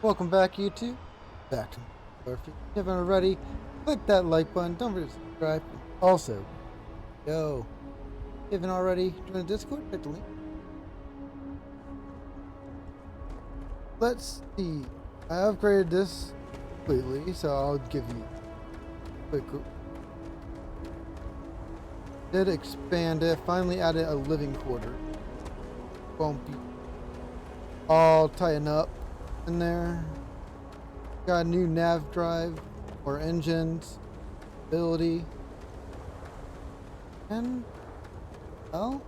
Welcome back, YouTube. Back to Starfield. If you haven't already, click that like button. Don't forget to subscribe. Also, if you haven't already joined the Discord, hit the link. Let's see. I upgraded this completely, so I'll give you a quick. Did expand it. Finally added a living quarter. Won't be all tighten up in there. Got a new nav drive, more engines, ability, and well,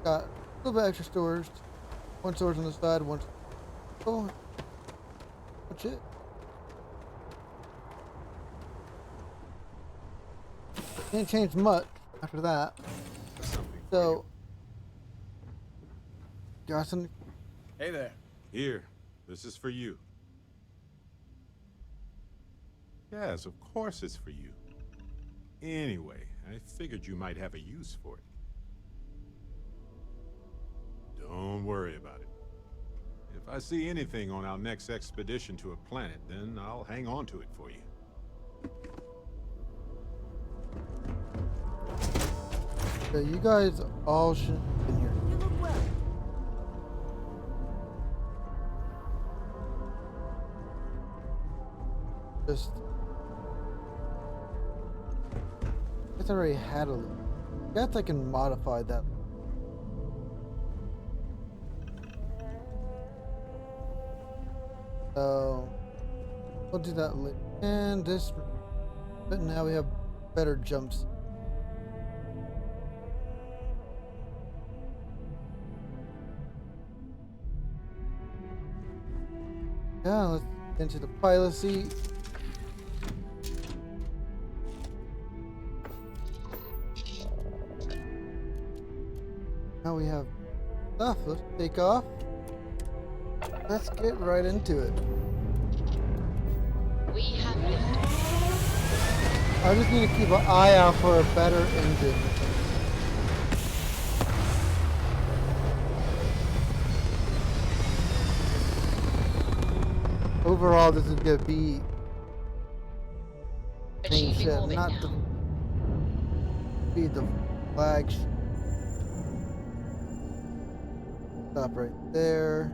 got a little bit extra storage. One storage on the side, one. Oh, that's it. Can't change much after that. So, got some. Hey there. Here, this is for you. Yes, of course it's for you. Anyway, I figured you might have a use for it. Don't worry about it. If I see anything on our next expedition to a planet, then I'll hang on to it for you. So you guys all should be in here. You look well. Just. I guess I already had a. I guess I can modify that. So we'll do that later. And this, but now we have better jumps. Yeah, let's get into the pilot seat. Now we have stuff. Let's take off. Let's get right into it. We have liftoff. I just need to keep an eye out for a better engine. Overall, this is gonna be main Achieving ship, orbit not now. the flagship. Stop right there.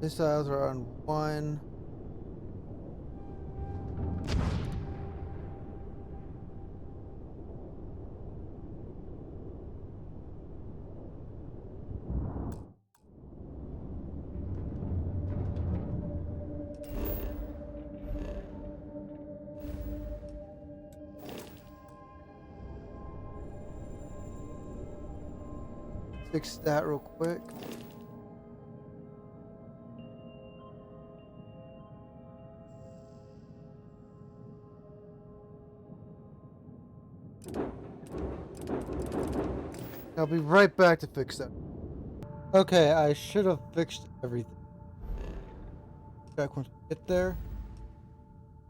Missiles are on 1. Fix that real quick. I'll be right back to fix that. Okay, I should have fixed everything. Back once we get there.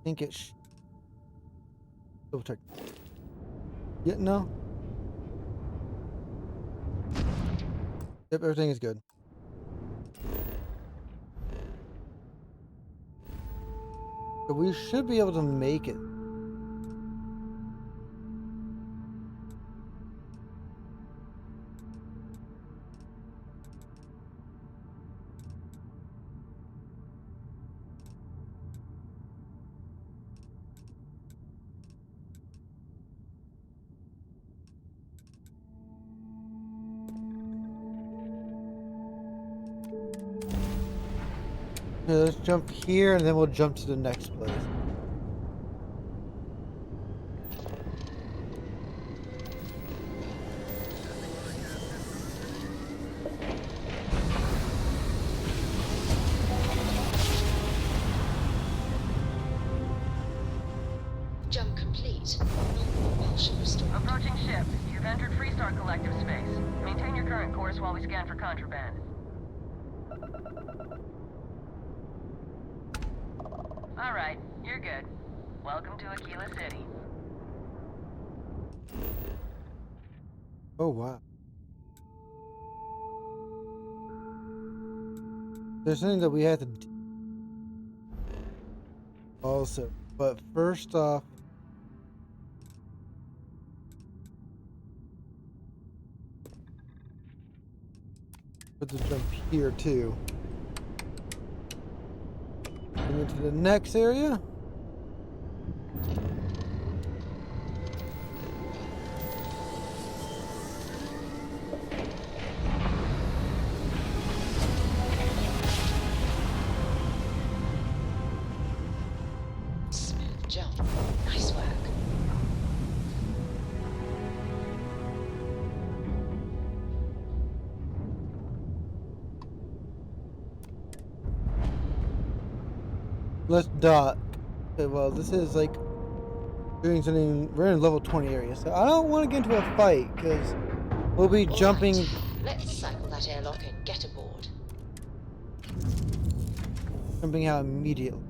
I think it double check. Yeah, no. Yep, everything is good. So we should be able to make it. Okay, let's jump here and then we'll jump to the next place. Jump complete. Normal propulsion restored. Approaching ship. You've entered Freestar Collective space. Maintain your current course while we scan for contraband. Alright, you're good. Welcome to Aquila City. Oh wow. There's something that we have to do also, but first off, put the jump here too. And into the next area. Smooth jump. Nice work. Let's dot. Okay, well, this is like doing something. We're in level 20 area, so I don't want to get into a fight because we'll be All jumping. right. Let's cycle that airlock and get aboard. Jumping out immediately.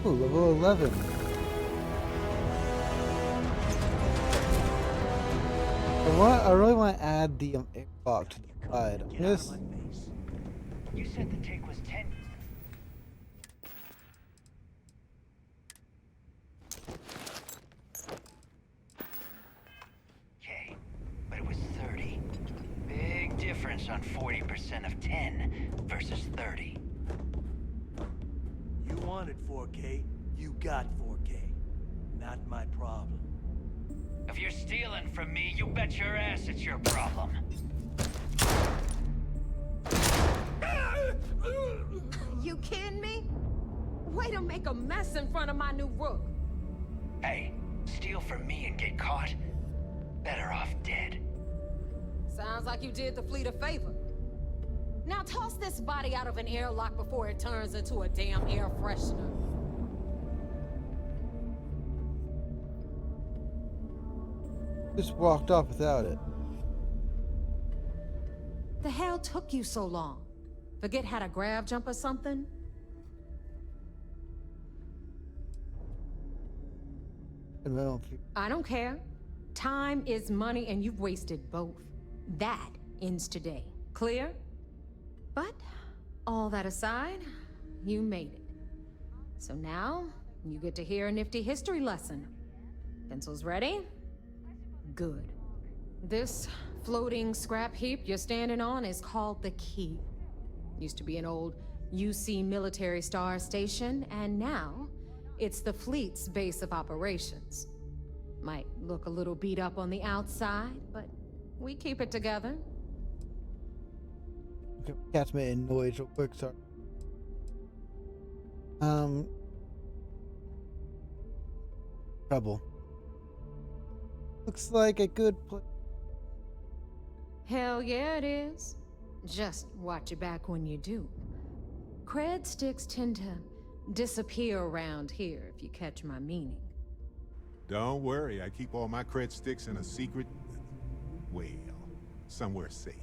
Ooh, level 11. I really want to add the airlock to the side. Yes. You said the take was 10. Okay, but it was 30. Big difference on 40% of 10 versus 30. You wanted 4K, you got 4K. Not my problem. If you're stealing from me, you bet your ass it's your problem. You kidding me? Way to make a mess in front of my new rook. Hey, steal from me and get caught? Better off dead. Sounds like you did the fleet a favor. Now toss this body out of an airlock before it turns into a damn air freshener. Just walked off without it. The hell took you so long? Forget how to grav jump or something? And I don't feel- I don't care. Time is money and you've wasted both. That ends today. Clear? But, all that aside, you made it. So now, you get to hear a nifty history lesson. Pencils ready? Good. This floating scrap heap you're standing on is called the Key. Used to be an old UC military star station, and now it's the fleet's base of operations. Might look a little beat up on the outside, but we keep it together. Okay, cat's made a noise real quick, sorry. Trouble. Looks like a good place. Hell yeah, it is. Just watch your back when you do. Cred sticks tend to disappear around here, if you catch my meaning. Don't worry, I keep all my cred sticks in a secret... well, somewhere safe.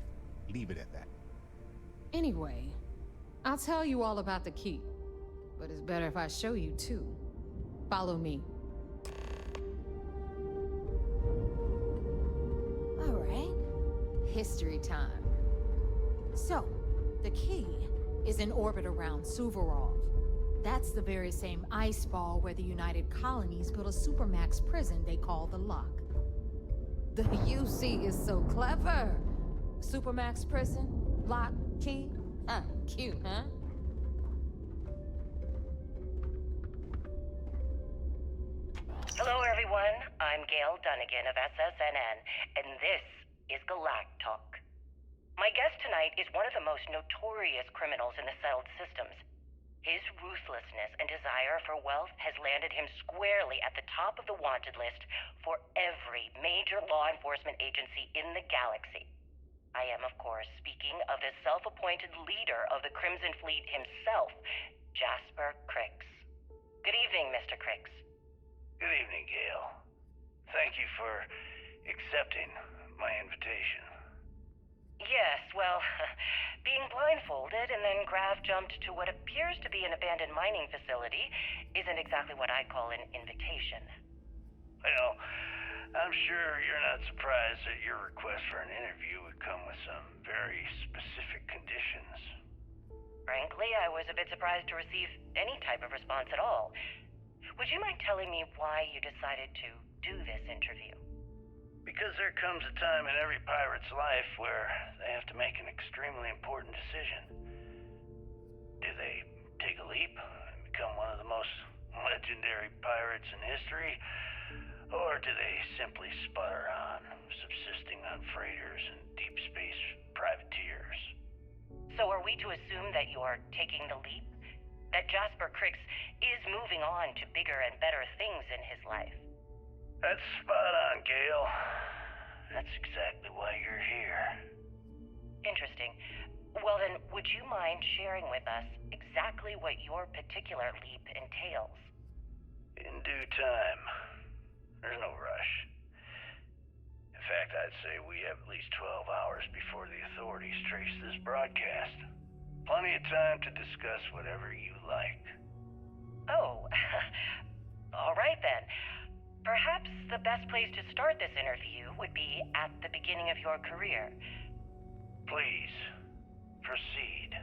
Leave it at that. Anyway, I'll tell you all about the Key. But it's better if I show you too. Follow me. All right. History time. So, the Key is in orbit around Suvorov. That's the very same ice ball where the United Colonies built a supermax prison they call the Lock. The UC is so clever. Supermax prison, Lock, Key. Cute, huh? Hello, everyone. I'm Gail Dunnigan of SSNN, and this is Galactalk. My guest tonight is one of the most notorious criminals in the settled systems. His ruthlessness and desire for wealth has landed him squarely at the top of the wanted list for every major law enforcement agency in the galaxy. I am, of course, speaking of the self-appointed leader of the Crimson Fleet himself, Jasper Crix. Good evening, Mr. Crix. Good evening, Gail. Thank you for accepting my invitation. Yes, well, being blindfolded and then grav jumped to what appears to be an abandoned mining facility isn't exactly what I'd call an invitation. Well, I'm sure you're not surprised that your request for an interview would come with some very specific conditions. Frankly, I was a bit surprised to receive any type of response at all. Would you mind telling me why you decided to do this interview? Because there comes a time in every pirate's life where they have to make an extremely important decision. Do they take a leap and become one of the most legendary pirates in history? Or do they simply sputter on, subsisting on freighters and deep space privateers? So are we to assume that you're taking the leap? That Jasper Crix is moving on to bigger and better things in his life? That's spot on, Gale. That's exactly why you're here. Interesting. Well then, would you mind sharing with us exactly what your particular leap entails? In due time. There's no rush. In fact, I'd say we have at least 12 hours before the authorities trace this broadcast. Plenty of time to discuss whatever you like. Oh, all right then. Perhaps the best place to start this interview would be at the beginning of your career. Please, proceed.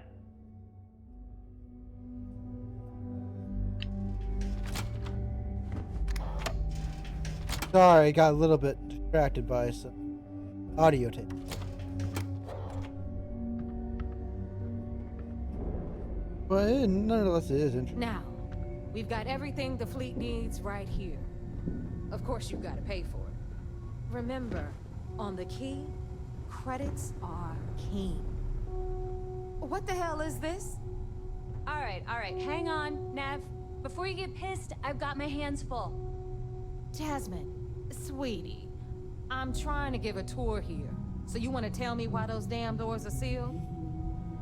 Sorry, I got a little bit distracted by some audio tape. But nonetheless, it is interesting. Now, we've got everything the fleet needs right here. Of course, you've got to pay for it. Remember, on the key, credits are king. What the hell is this? All right, hang on, Nev. Before you get pissed, I've got my hands full. Jasmine, sweetie, I'm trying to give a tour here. So you want to tell me why those damn doors are sealed?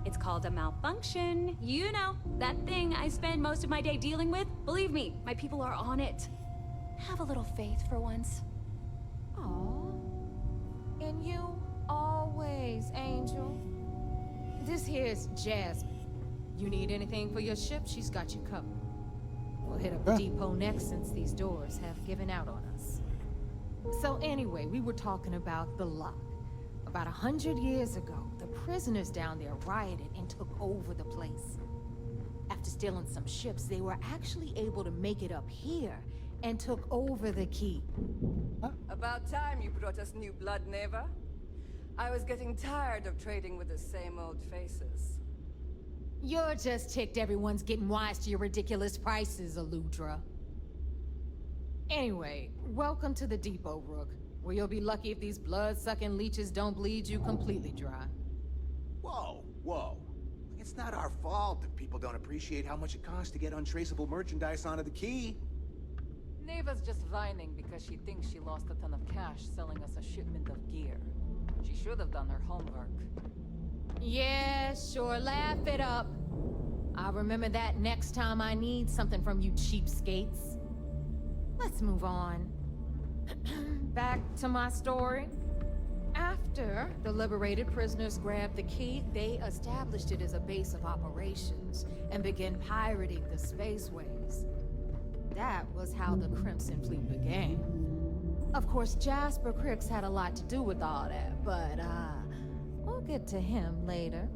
It's called a malfunction. You know, that thing I spend most of my day dealing with. Believe me, my people are on it. Have a little faith for once. Aww. And you always, Angel. This here's Jasmine. You need anything for your ship, she's got you covered. We'll hit up the depot next since these doors have given out on us. So anyway, we were talking about the lock. About 100 years ago, the prisoners down there rioted and took over the place. After stealing some ships, they were actually able to make it up here and took over the key. About time you brought us new blood, Neva. I was getting tired of trading with the same old faces. You're just ticked everyone's getting wise to your ridiculous prices, Aludra. Anyway, welcome to the depot, Rook, where you'll be lucky if these blood-sucking leeches don't bleed you completely dry. Whoa. It's not our fault if people don't appreciate how much it costs to get untraceable merchandise onto the key. Neva's just whining because she thinks she lost a ton of cash selling us a shipment of gear. She should have done her homework. Yeah, sure, laugh it up. I'll remember that next time I need something from you cheapskates. Let's move on. Back to my story. After the liberated prisoners grabbed the key, they established it as a base of operations and began pirating the spaceways. That was how the Crimson Fleet began. Of course, Jasper Crix had a lot to do with all that, but, we'll get to him later.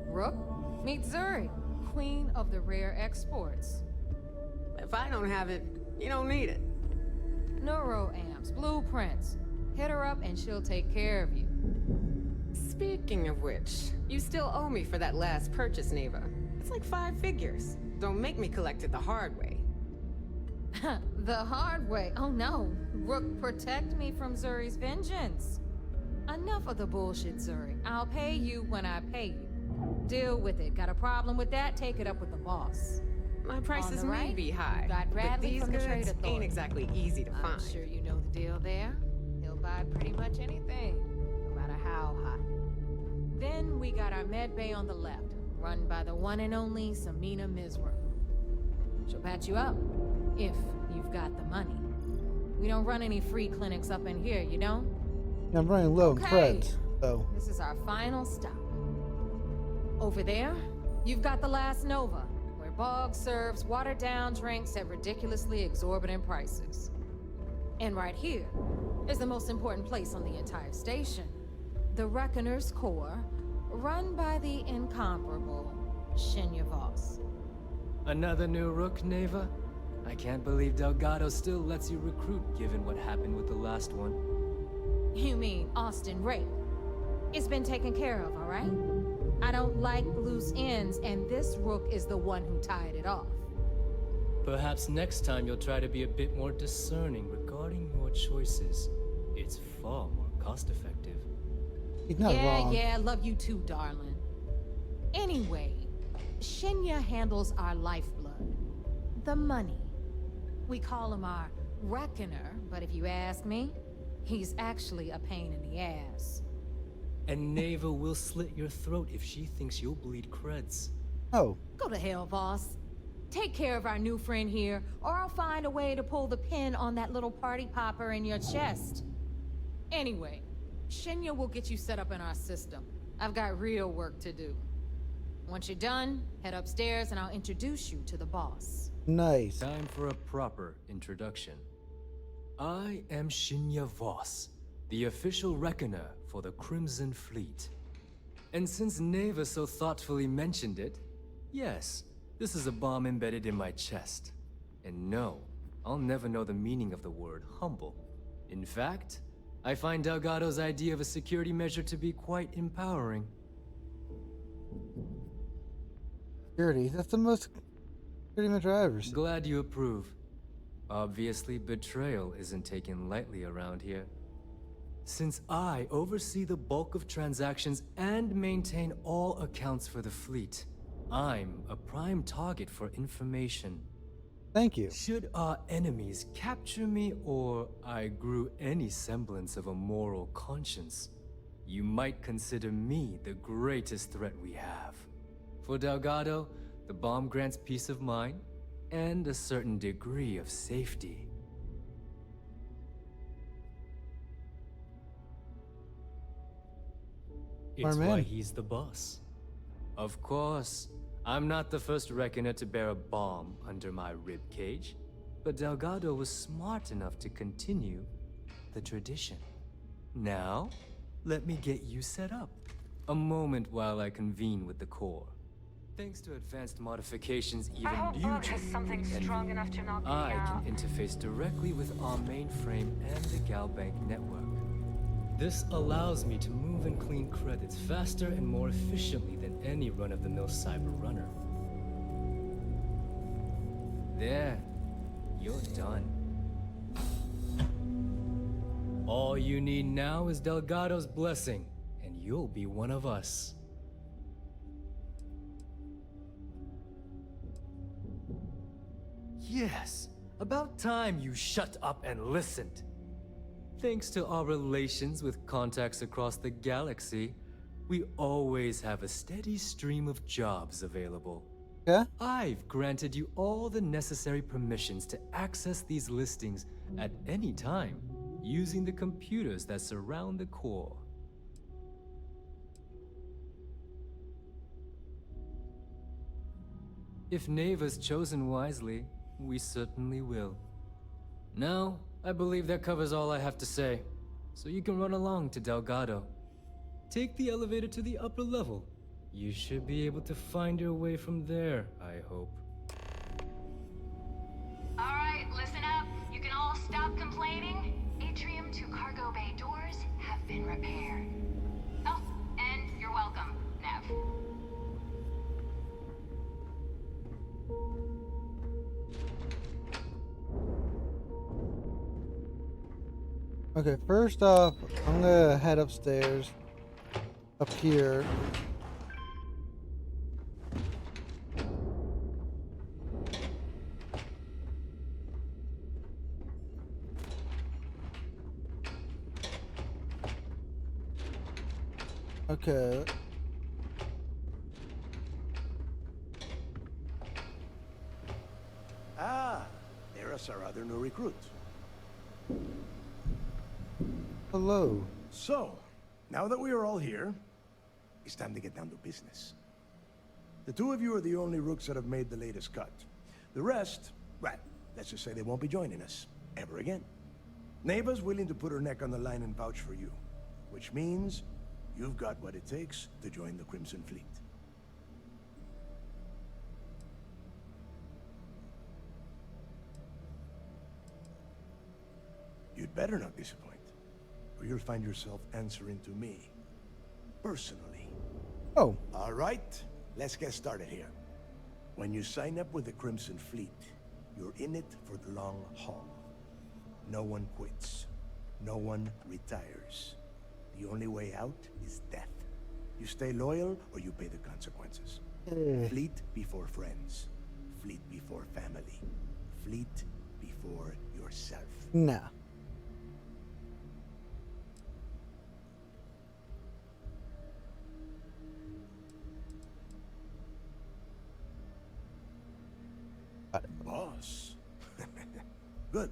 Rook, meet Zuri, queen of the rare exports. If I don't have it, you don't need it. Neuroamps, blueprints. Hit her up and she'll take care of you. Speaking of which, you still owe me for that last purchase, Neva. It's like 5 figures. Don't make me collect it the hard way. The hard way? Oh no. Rook, protect me from Zuri's vengeance. Enough of the bullshit, Zuri. I'll pay you when I pay you. Deal with it. Got a problem with that? Take it up with the boss. My prices may be high, got but Bradley these from the Trade goods Authority. ain't exactly easy to I'm find. sure you know the deal there. He'll buy pretty much anything, no matter how hot. Then we got our med bay on the left, run by the one and only Samina Mizra. She'll patch you up, if you've got the money. We don't run any free clinics up in here, you don't? I'm running low on creds. So, This is our final stop. Over there, you've got the last Nova, where Bog serves watered-down drinks at ridiculously exorbitant prices. And right here is the most important place on the entire station. The Reckoner's Core, run by the incomparable Shinya Voss. Another new rook, Neva? I can't believe Delgado still lets you recruit given what happened with the last one. You mean Austin Rape? It's been taken care of, all right? I don't like loose ends, and this rook is the one who tied it off. Perhaps next time you'll try to be a bit more discerning regarding your choices. It's far more cost-effective. he's not wrong. Yeah, love you too, darling. Anyway, Shinya handles our lifeblood, the money. We call him our Reckoner, but if you ask me, he's actually a pain in the ass. And Neva will slit your throat if she thinks you'll bleed creds. Oh. Go to hell, boss. Take care of our new friend here, or I'll find a way to pull the pin on that little party popper in your chest. Anyway, Shinya will get you set up in our system. I've got real work to do. Once you're done, head upstairs and I'll introduce you to the boss. Nice. Time for a proper introduction. I am Shinya Voss, the official reckoner for the Crimson Fleet. And since Neva so thoughtfully mentioned it, yes, this is a bomb embedded in my chest. And no, I'll never know the meaning of the word humble. In fact, I find Delgado's idea of a security measure to be quite empowering. Security. That's the most security measure I've ever seen. Glad you approve. Obviously, betrayal isn't taken lightly around here. Since I oversee the bulk of transactions and maintain all accounts for the fleet, I'm a prime target for information. Thank you. Should our enemies capture me or I grew any semblance of a moral conscience, you might consider me the greatest threat we have. For Delgado, the bomb grants peace of mind and a certain degree of safety. It's why he's the boss. Of course, I'm not the first reckoner to bear a bomb under my ribcage, but Delgado was smart enough to continue the tradition. Now, let me get you set up. A moment while I convene with the core. Thanks to advanced modifications, even you has something strong enough to knock me I out. can interface directly with our mainframe and the Galbank network. This allows me to move and clean credits faster and more efficiently than any run-of-the-mill cyber runner. There, you're done. All you need now is Delgado's blessing, and you'll be one of us. Yes, about time you shut up and listened. Thanks to our relations with contacts across the galaxy, we always have a steady stream of jobs available. Yeah? I've granted you all the necessary permissions to access these listings at any time, using the computers that surround the core. If Neva's chosen wisely, we certainly will. Now, I believe that covers all I have to say, so you can run along to Delgado. Take the elevator to the upper level. You should be able to find your way from there, I hope. Alright, listen up. You can all stop complaining. Atrium to cargo bay doors have been repaired. Oh, and you're welcome, Nev. Okay, first off, I'm gonna head upstairs. Up here. Okay. Ah, there's our other new recruit. Hello. So, now that we are all here, it's time to get down to business. The two of you are the only rooks that have made the latest cut. The rest, well, let's just say they won't be joining us ever again. Neva's willing to put her neck on the line and vouch for you, which means you've got what it takes to join the Crimson Fleet. You'd better not disappoint, or you'll find yourself answering to me, personally. Oh. All right, let's get started here. When you sign up with the Crimson Fleet, you're in it for the long haul. No one quits. No one retires. The only way out is death. You stay loyal or you pay the consequences. Fleet before friends. Fleet before family. Fleet before yourself. Nah. Boss. Good.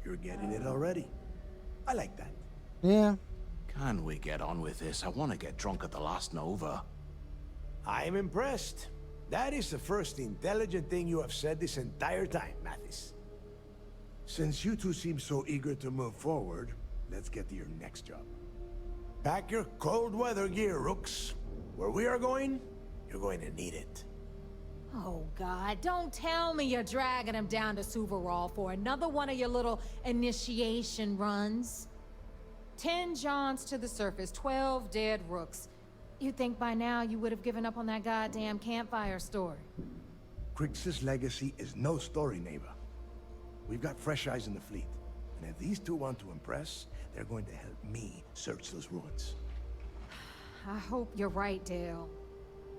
You're getting it already. I like that. Yeah. Can we get on with this? I want to get drunk at the last Nova. I'm impressed. That is the first intelligent thing you have said this entire time, Mathis. Since you two seem so eager to move forward, let's get to your next job. Pack your cold weather gear, Rooks. Where we are going, you're going to need it. Oh, God, don't tell me you're dragging him down to Suvorov for another one of your little initiation runs. 10 Johns to the surface, 12 dead Rooks. You'd think by now you would have given up on that goddamn campfire story. Crix's legacy is no story, Neva. We've got fresh eyes in the fleet. And if these two want to impress, they're going to help me search those ruins. I hope you're right, Dale.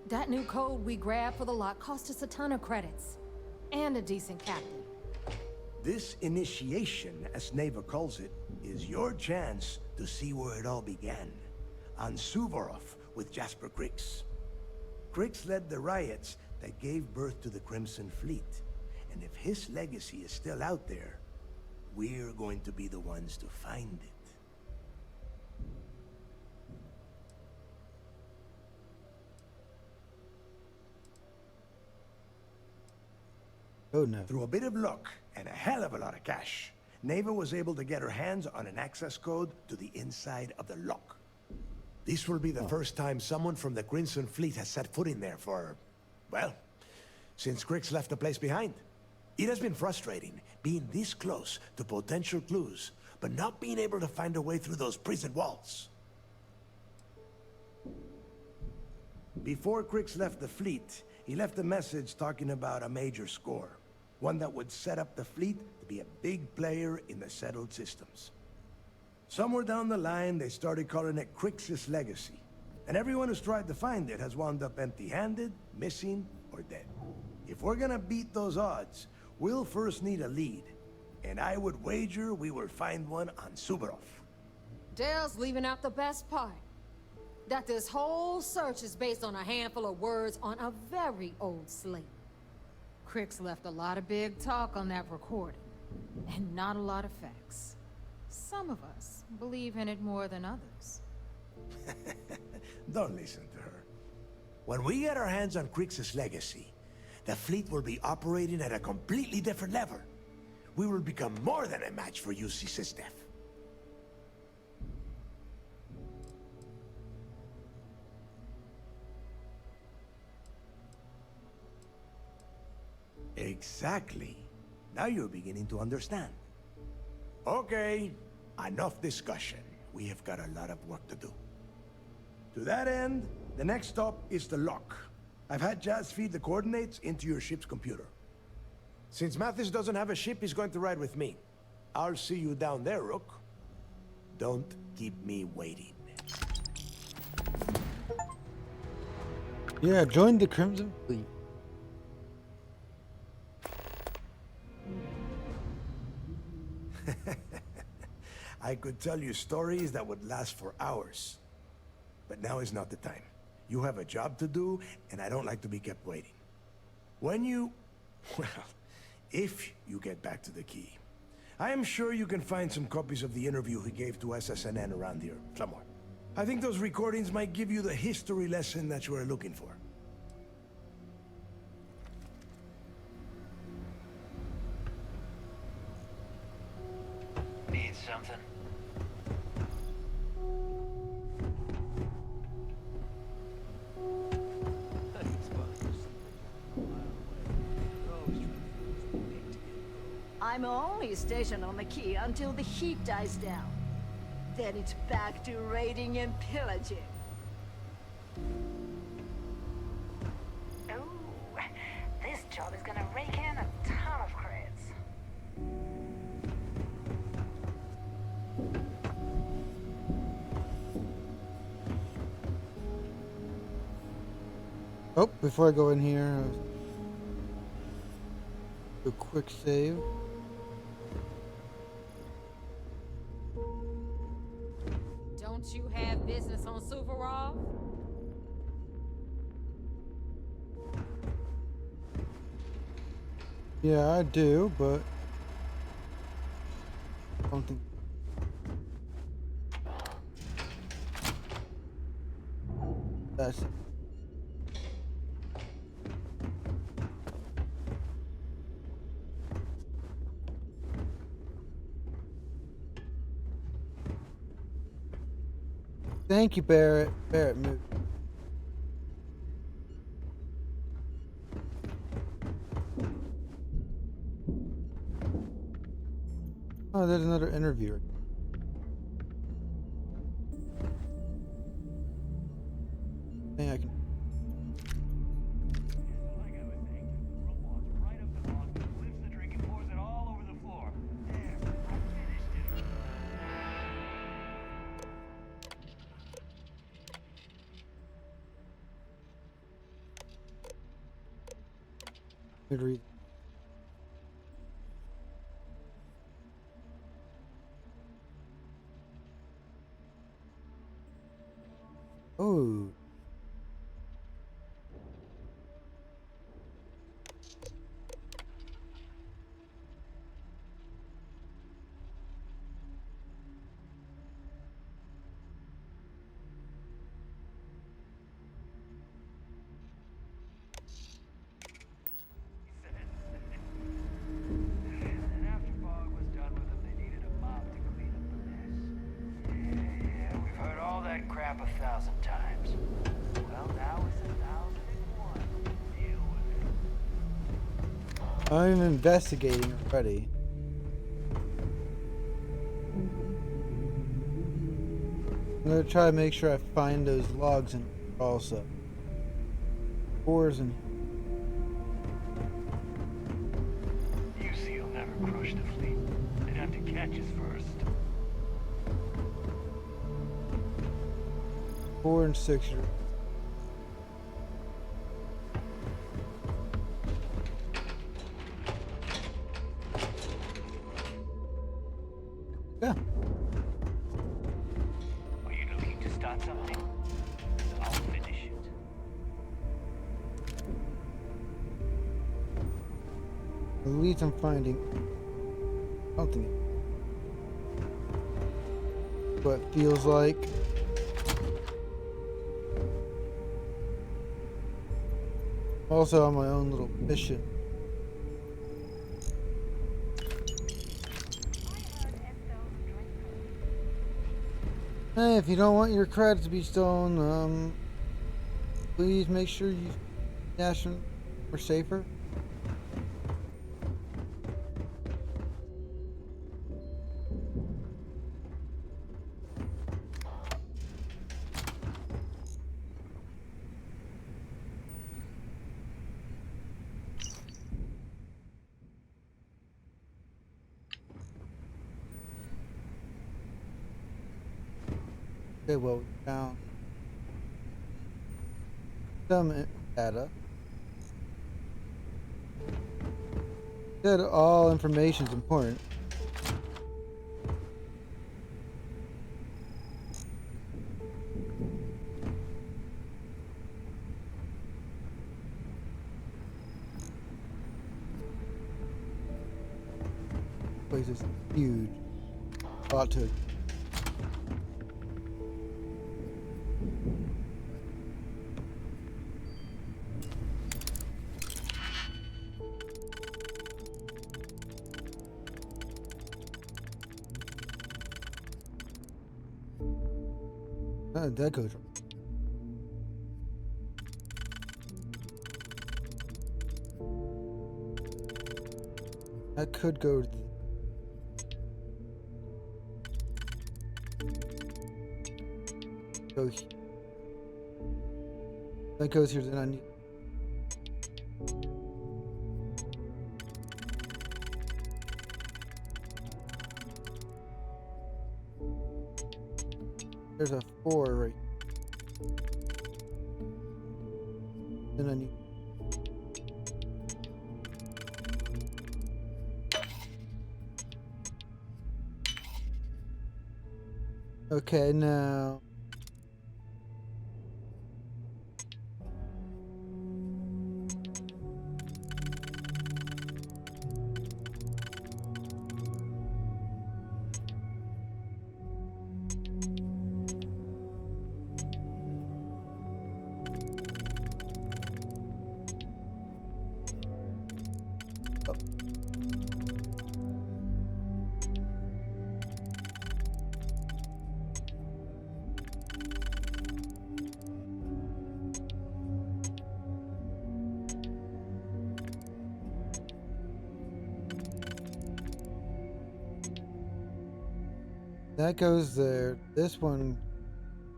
That new code we grabbed for the lock cost us a ton of credits. And a decent captain. This initiation, as Neva calls it, is your chance to see where it all began. On Suvorov with Jasper Crix. Crix led the riots that gave birth to the Crimson Fleet. And if his legacy is still out there, we're going to be the ones to find it. Oh no. Through a bit of luck and a hell of a lot of cash, Neva was able to get her hands on an access code to the inside of the lock. This will be the first time someone from the Crimson Fleet has set foot in there for, well, since Crix left the place behind. It has been frustrating being this close to potential clues, but not being able to find a way through those prison walls. Before Crix left the fleet, he left a message talking about a major score. One that would set up the fleet to be a big player in the settled systems. Somewhere down the line, they started calling it Crix's legacy. And everyone who's tried to find it has wound up empty-handed, missing, or dead. If we're gonna beat those odds, we'll first need a lead. And I would wager we will find one on Suvorov. Dale's leaving out the best part. That this whole search is based on a handful of words on a very old slate. Crix left a lot of big talk on that recording, and not a lot of facts. Some of us believe in it more than others. Don't listen to her. When we get our hands on Crix's legacy, the fleet will be operating at a completely different level. We will become more than a match for UC Sysdef. Exactly. Now you're beginning to understand. Okay, enough discussion. We have got a lot of work to do. To that end, the next stop is the lock. I've had Jazz feed the coordinates into your ship's computer. Since Mathis doesn't have a ship, he's going to ride with me. I'll see you down there, Rook. Don't keep me waiting. Yeah, join the Crimson Fleet. I could tell you stories that would last for hours. But now is not the time. You have a job to do, and I don't like to be kept waiting. When you... well, if you get back to the key, I am sure you can find some copies of the interview he gave to SSNN around here, somewhere. I think those recordings might give you the history lesson that you were looking for. Need something? I'm only stationed on the key until the heat dies down. Then it's back to raiding and pillaging. Ooh, this job is gonna rake in a ton of credits. Oh, before I go in here, do a quick save. Don't you have business on Suvorov? Yeah, I do, but I don't think that's. Thank you, Barrett. Barrett, move. Oh, there's another interviewer. Hey, I can. Good read. Oh. Yeah, we've heard all that crap 1,000 times. Well, now it's 1,001. Deal with it. I'm investigating already. I'm gonna try to make sure I find those logs and also cores and. UC will never crush the fleet. They'd have to catch us first. 4 and 6. Yeah. Are you looking to start something? I'll finish it. At least I'm finding something. What it feels like. Also on my own little mission. Hey, if you don't want your credits to be stolen, please make sure you stash them for safer. Okay, well, we found some data. Said all information is important. Place is huge. A lot to it. That goes. That could go. Go. That goes here. Then I need. There's a 4 right. Then I need. Okay, now. That goes there. This one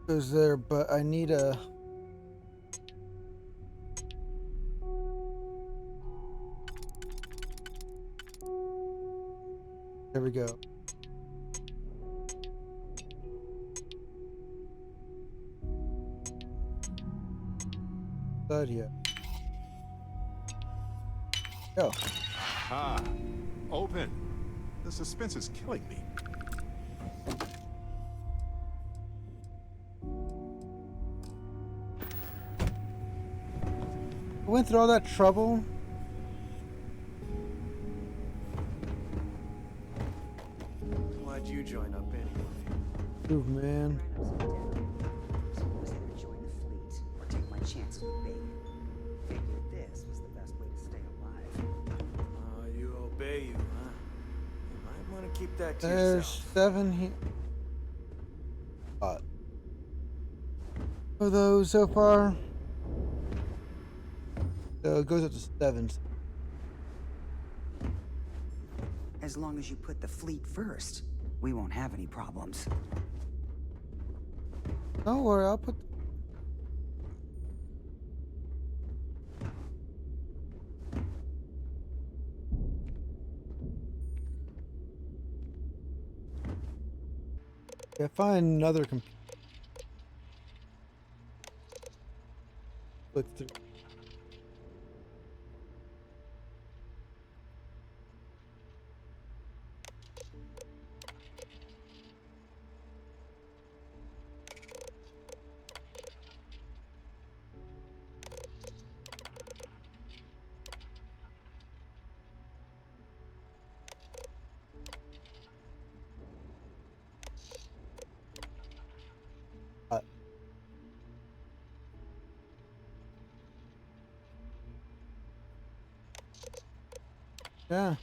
goes there, but I need a. There we go. Yeah. Go. Ah, open. The suspense is killing me. I went through all that trouble. Why'd you join up anyway? Move, man. Join the fleet or take my chances with Bacon. Figured this was the best way to stay alive. Oh, you obey you, huh? You might want to keep that to There's yourself. 7 here. Of those so far. So it goes up to 7. As long as you put the fleet first, we won't have any problems. Don't worry, I'll put. Yeah, find another computer. Look through. Yeah.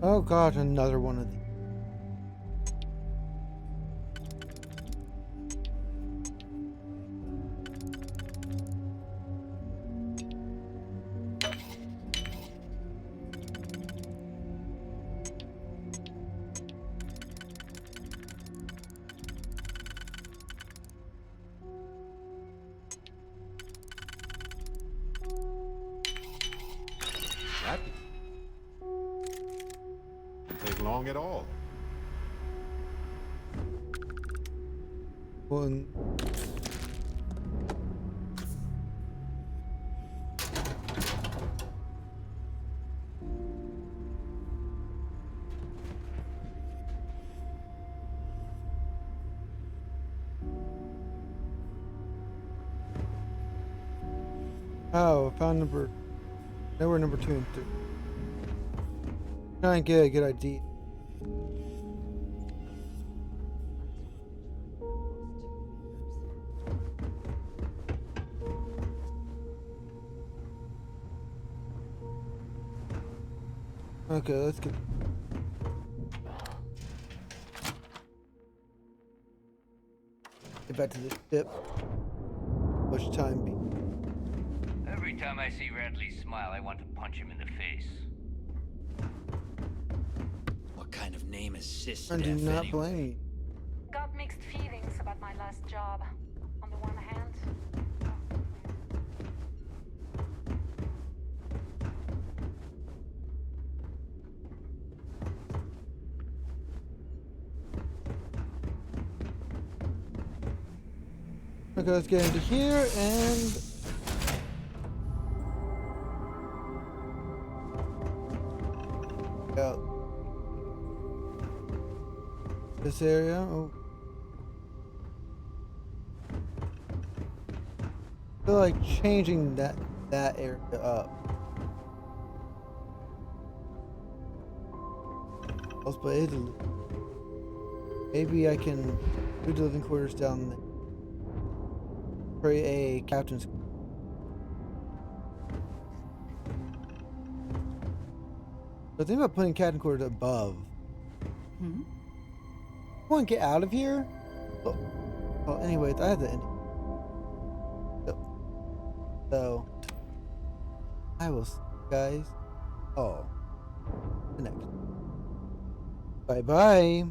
Oh god, another one of these. That didn't take long at all. One. Oh, I found nowhere number 2 and 3. Try and get a good idea. Okay, let's get back to the ship. Much time be. Every time I see Radley smile, I want to punch him in the face. What kind of name is Sis? I do not blame you. Got mixed feelings about my last job. On the one hand, Okay, let's get into here and out this area. Oh, I feel like changing that area up. But Italy. Maybe I can do the living quarters down there. For a captain's. The thing about putting captain quarters above. I want to get out of here. Well, anyways, I have the ending. So I will see you guys all the next. Bye bye.